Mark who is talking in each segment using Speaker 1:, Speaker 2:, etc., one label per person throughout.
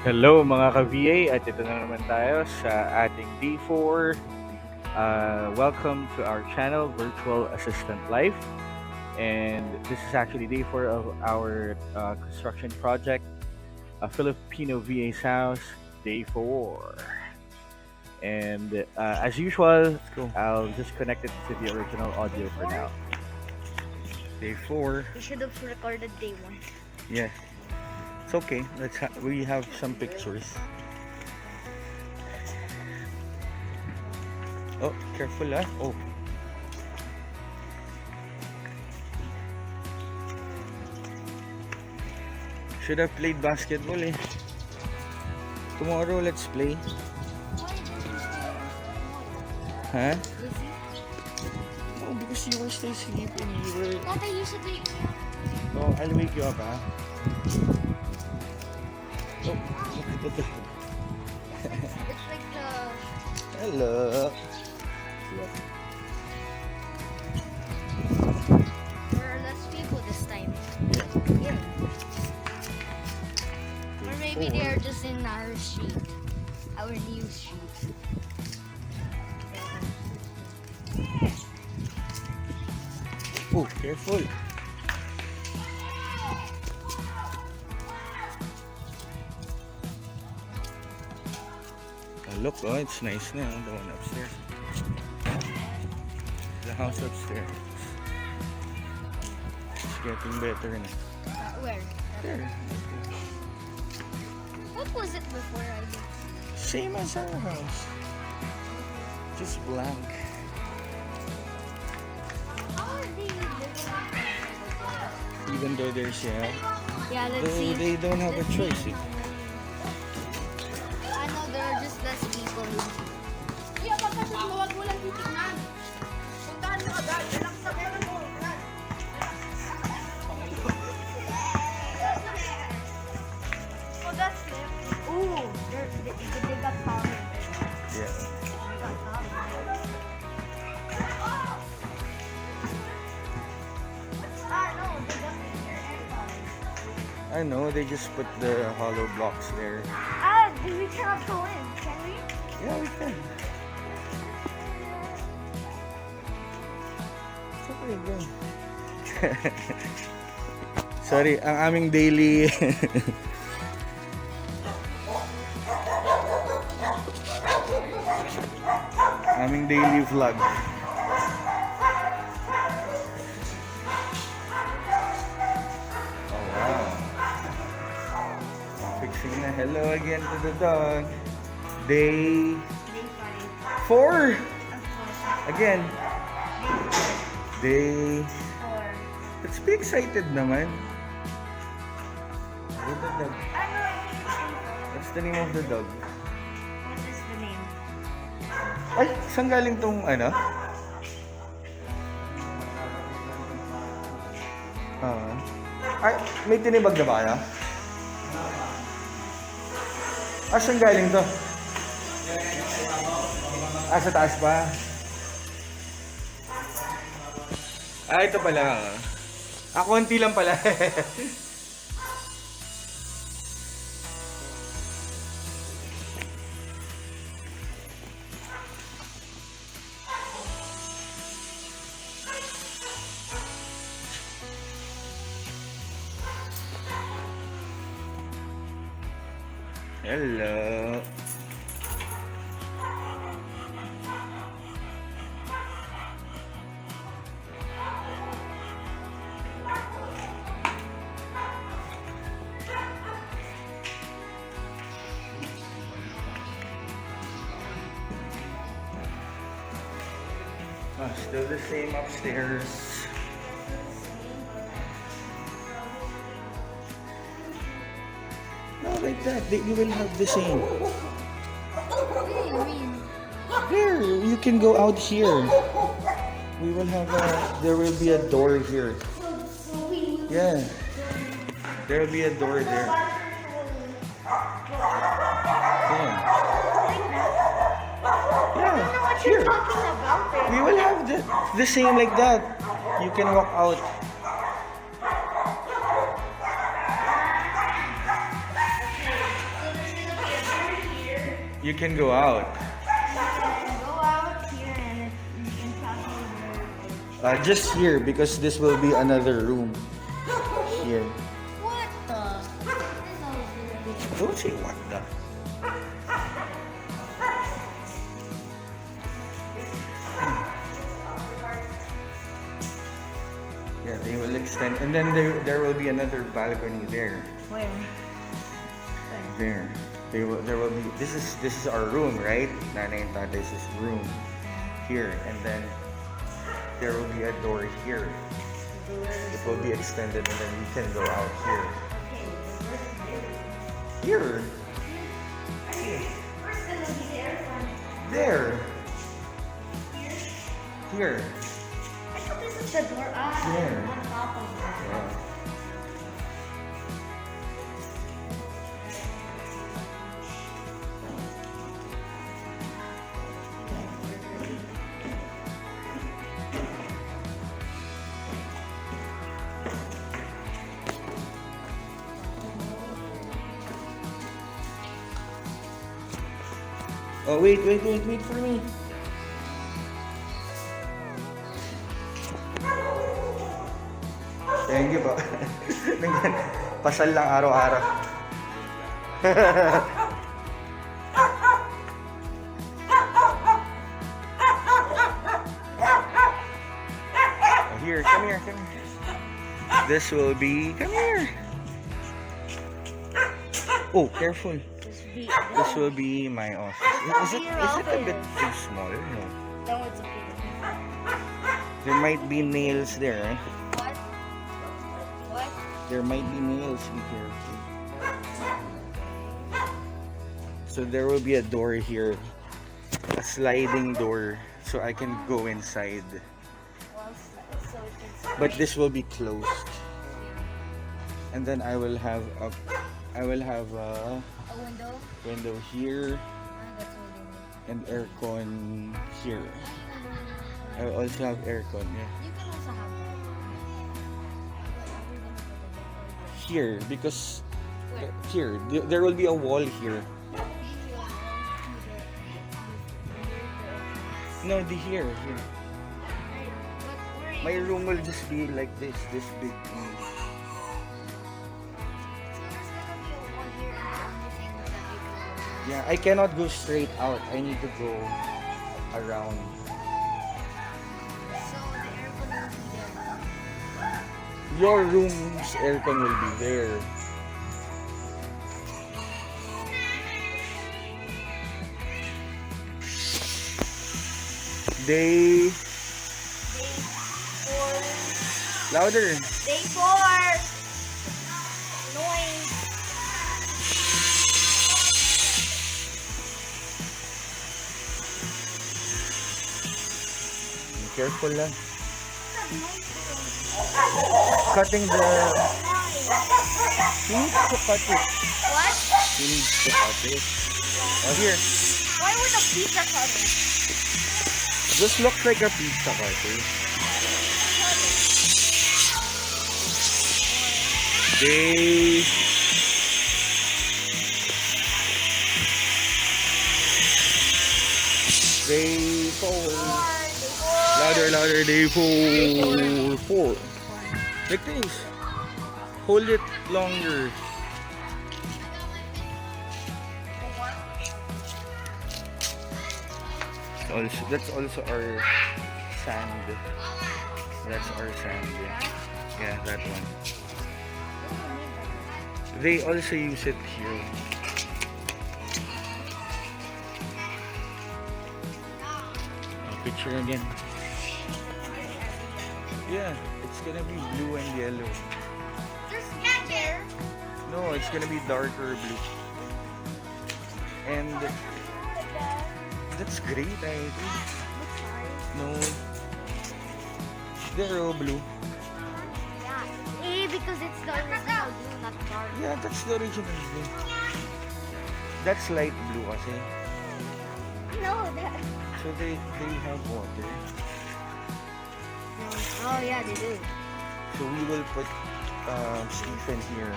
Speaker 1: Hello mga ka-VA at ito na naman tayo sa ating day 4. Welcome to our channel, Virtual Assistant Life. And this is actually day 4 of our construction project, a Filipino VA's house, day 4. And as usual, I'll just connect it to the original audio for now. Day 4.
Speaker 2: We should have recorded day 1.
Speaker 1: Yeah. It's okay. We have some pictures. Oh, careful ah. Oh. Should have played basketball eh. Tomorrow let's play. Huh? No, because you were still sleeping.
Speaker 2: Tata, you should wake me up.
Speaker 1: Oh, I'll wake you up ah. Oh, look at the
Speaker 2: It's like the...
Speaker 1: Hello.
Speaker 2: There are less people this time. Yeah. Or maybe they are just in our street. Our new street.
Speaker 1: Oh, careful. Oh, look, oh, it's nice now, the one upstairs. The house upstairs. It's getting better now.
Speaker 2: Where?
Speaker 1: There.
Speaker 2: What was it before I did?
Speaker 1: Same as our house. Just blank.
Speaker 2: How are they living?
Speaker 1: Even though there's,
Speaker 2: Yeah, let's see.
Speaker 1: they don't have a choice. Eh?
Speaker 2: I know there are just less people.
Speaker 3: Iya, pagkasal mo, wag mo lang titignan. Puntahan mo agad. Relax sa meron mo. Oh, that's it.
Speaker 2: Ooh, they got taller.
Speaker 1: Yeah.
Speaker 2: They got taller.
Speaker 3: Ah, no, they got your hair taller.
Speaker 1: I know, they just put the hollow blocks there.
Speaker 2: Ah, we cannot go in, can we?
Speaker 1: Yeah, we can. It's okay, go. Sorry, ang aming daily aming daily vlog. Oh wow. Fixing na hello again to the dog. Day 4 again. Day. Let's be excited naman. Where's the dog? What's the name of the dog?
Speaker 2: What is the name?
Speaker 1: Ay, saan galing tong ano? Ay, may tinibag na ba ano? Ah, saan galing to? Ah, sa taas pa. Ah, ito pala. Ah, konti lang pala. Hello. Ah, still the same upstairs. No, like that. You will have the same.
Speaker 2: What do you mean?
Speaker 1: There, you can go out here. We will have there will be a door here. Yeah. There will be a door there. Yeah. Yeah, here.
Speaker 2: Talking about it.
Speaker 1: We will have the same like that. You can walk out. You can go out.
Speaker 2: Go out here and you can travel there.
Speaker 1: Just here because this will be another room. Here.
Speaker 2: What the?
Speaker 1: Don't say what the. Yeah, they will extend, and then there will be another balcony there.
Speaker 2: Where?
Speaker 1: There. There will be. This is our room, right? Nanay and Tatay's room here, and then there will be a door here. It will be extended, and then we can go out here. Here. There. Here.
Speaker 2: I thought this is the door.
Speaker 1: Here.
Speaker 2: On top of that.
Speaker 1: Yeah. Oh, wait for me. Thank you po. Pasal lang araw-araw. Here, come here. This will be, come here. Oh, careful. This will be my office. Is it a bit too small? No.
Speaker 2: No, it's okay.
Speaker 1: There might be nails there, eh?
Speaker 2: What? What?
Speaker 1: There might be nails in here. So there will be a door here. A sliding door. So I can go inside.
Speaker 2: Well, so it's
Speaker 1: But this will be closed. And then I will have a
Speaker 2: a window.
Speaker 1: window here
Speaker 2: That's a window.
Speaker 1: and aircon here. I will also have aircon, yeah.
Speaker 2: You can also have that.
Speaker 1: Here, because
Speaker 2: Where?
Speaker 1: here, there will be a wall here. No, here. My room will just be like this big. Yeah, I cannot go straight out. I need to go around.
Speaker 2: So the aircon will be there.
Speaker 1: Your room's aircon will be there. Day louder.
Speaker 2: Day 4. Noise.
Speaker 1: Careful lang. Cutting the. He needs to cut it.
Speaker 2: What?
Speaker 1: He needs to cut it. Oh, here.
Speaker 2: Why would a pizza cutter?
Speaker 1: This looks like a pizza cutter. Day. Day 4. Louder. Day 4. 4. Like this. Hold it longer. That's also our sand. That's our sand. Yeah, that one. They also use it here. Picture again. Yeah, it's gonna be blue and yellow.
Speaker 2: There's cat there.
Speaker 1: No, it's gonna be darker blue. And that's great, I think. No, they're all blue.
Speaker 2: Yeah. Because it's the original blue, not dark.
Speaker 1: Yeah, that's the original blue. That's light blue, kasi.
Speaker 2: No, that.
Speaker 1: So they have water.
Speaker 2: Oh yeah, they do.
Speaker 1: So we will put Stephen here.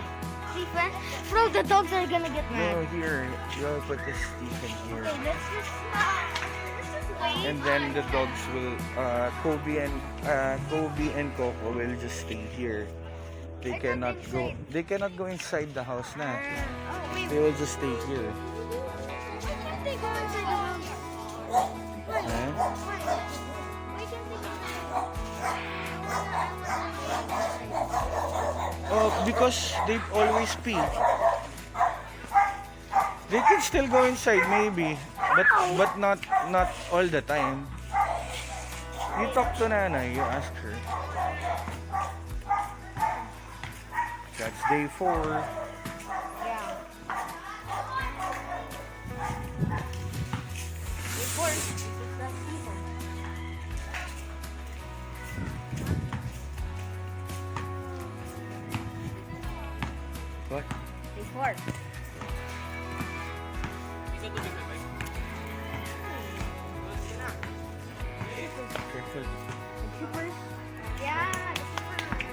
Speaker 2: Stephen. Bro, the dogs are gonna get
Speaker 1: No,
Speaker 2: mad.
Speaker 1: here. You'll put the Stephen here.
Speaker 2: Okay, let's just wait.
Speaker 1: And then the dogs will, Kobe and Coco will just stay here. They
Speaker 2: I thought
Speaker 1: cannot go.
Speaker 2: inside.
Speaker 1: They cannot go inside the house na.
Speaker 2: Oh, wait.
Speaker 1: They will just stay here.
Speaker 2: Why can't they go inside the house? Why?
Speaker 1: Huh?
Speaker 2: Why can't they go inside?
Speaker 1: Oh, because they always pee. They can still go inside, maybe, but not all the time. You talk to Nanay. You ask her. That's day 4.
Speaker 2: Yeah. Before, this is the people.
Speaker 1: What?
Speaker 2: Before.
Speaker 1: Careful.
Speaker 2: Troopers? Yeah, the troopers.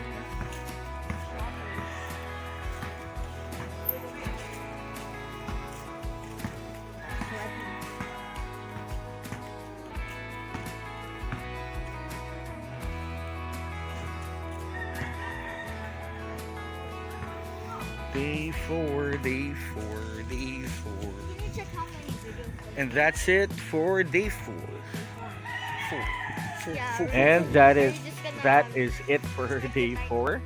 Speaker 1: Day 4, day 4, day 4.
Speaker 2: Can you check how many videos?
Speaker 1: And that's it for day 4.
Speaker 2: Yeah,
Speaker 1: And
Speaker 2: Are you just gonna-
Speaker 1: that is it for day 4.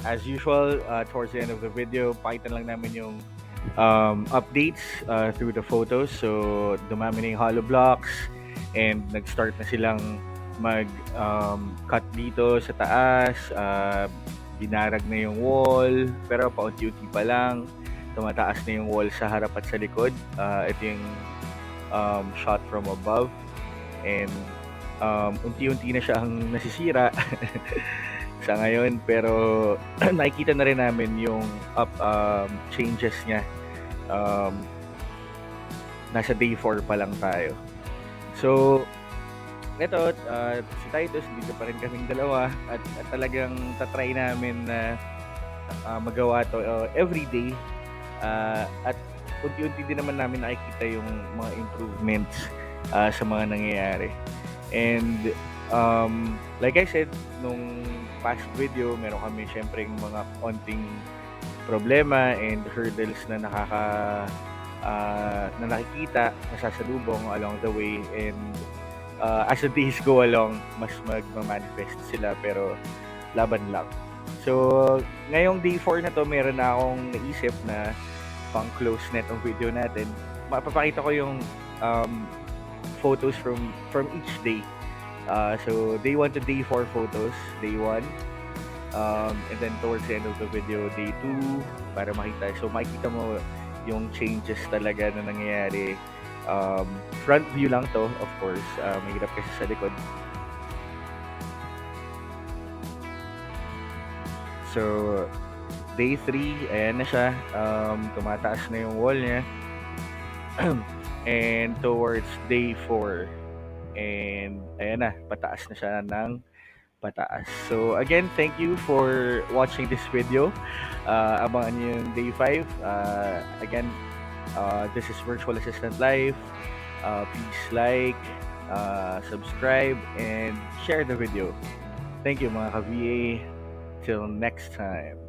Speaker 1: As usual, towards the end of the video, pakita lang namin yung updates through the photos. So, dumami na yung hollow blocks and nag-start na silang cut dito sa taas. Binarag na yung wall, pero paunti-unti pa lang. Tumataas na yung wall sa harap at sa likod. Ito yung shot from above. And unti-unti na siya ang nasisira sa ngayon, pero nakikita na rin namin yung changes niya. Nasa day 4 pa lang tayo. So, ito, si Titus, dito pa rin kaming dalawa at talagang tatry namin na magawa to every day. At unti-unti din naman namin nakikita yung mga improvements sa mga nangyayari. And like I said, nung past video, meron kami syempre yung mga konting problema and hurdles na na nakikita, nasasalubong along the way, and as the days go along, mas magma-manifest sila, pero laban lang. So, ngayong day 4 na to, meron na akong naisip na pang close net ang video natin. Mapapakita ko yung photos from each day. So, day 1 to day 4 photos, day 1. And then towards the end of the video, day 2, para makita. So, makikita mo yung changes talaga na nangyayari. Front view lang to, of course. Mahirap kasi sa likod. So, day 3, ayan na siya. Tumataas na yung wall niya. And towards day 4, and ayan na, pataas na siya ng pataas. So again, thank you for watching this video. Abangan nyo yung day 5. Again, this is Virtual Assistant Life. Please like, subscribe, and share the video. Thank you mga ka-VA. Till next time.